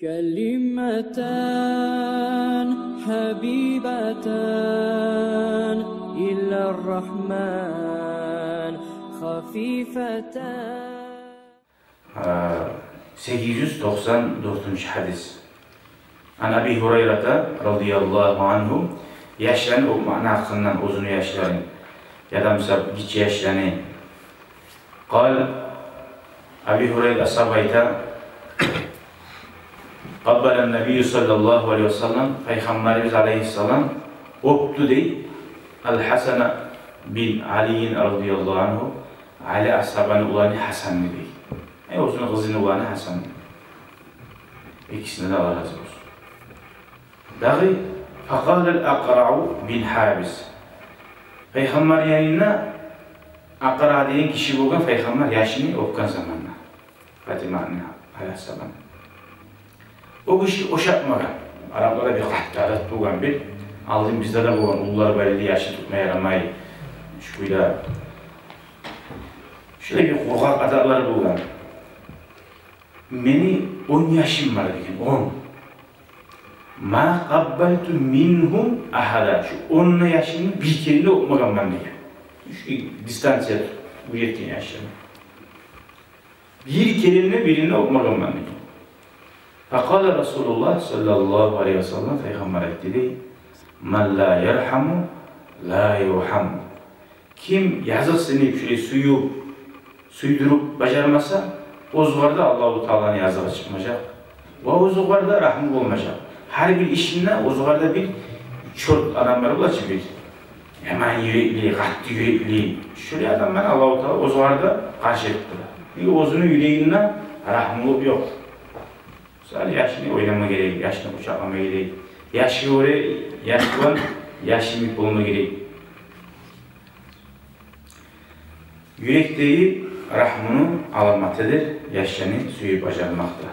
كلمتان حبيبتان إلى الرحمن خفيفتان. 894 hadis. An Abi Hurayrata radıyallahu anhu yaşlarını o mana hakkından uzun yaşlarını ya da mesela geç yaşlarını قال Abi Hurayra sahabayta Qabbala Nebi sallallahu aleyhi ve sellem Peygamberimiz aleyhisselam öptü dey Al-Hasan bin Ali radıyallahu anhu Ali ashabanı ulanı Hasan dey. Uzun kızını ulanı Hasan. İkisine de Allah razı olsun. Dağı فقال الأقرع bin Habis. Peygamber yanına Aqra deyen kişi bo'lgan Peygamber yaşını o'pgan zamonda. Fatimani aleyhisselam. O kişi o'shaqmagan. Arablara bir qattiqat bo'lgan bir. Aldın bizde de bo'lgan ullar belli yaşını tutmaya yaramay. Şuyla şöyle bir qo'rqoq adamlar bo'lgan. Meni 10 yaşım var degan, 10. Ma qabbaltu minhum ahada. Şu 10 yaşını bir kere o'pmaganman degan. Şu distansiya bu yetkin yaşlarına. Bir kelime birine okumaganman degan. Faqala Rasulullah sallallahu aleyhi ve sellem Peygamber dedi. Man la yerhamu la yuhamu. Kim yazıksını şöyle suydurup bacarmasa o zuvarda Allah-u Teala'nın yazığı çıkmayacak. Ve o zuvarda rahmi olmayacak. Her bir işinde o zuvarda bir çort adamlar olacak bir. Hemen yürekli, katlı yürekli. Şöyle adam ben Allah-u Teala o zuvarda karşı etti. Bir ozunun yüreğinden rahmi yok. Sadece yaşını oynama gerek, yaşını bıçaklama gerek. Yaşı oraya yaşılan, yaşını bulma gerek. Yürekteyi rahmının alamatıdır, yaşını suyu bacarmakta.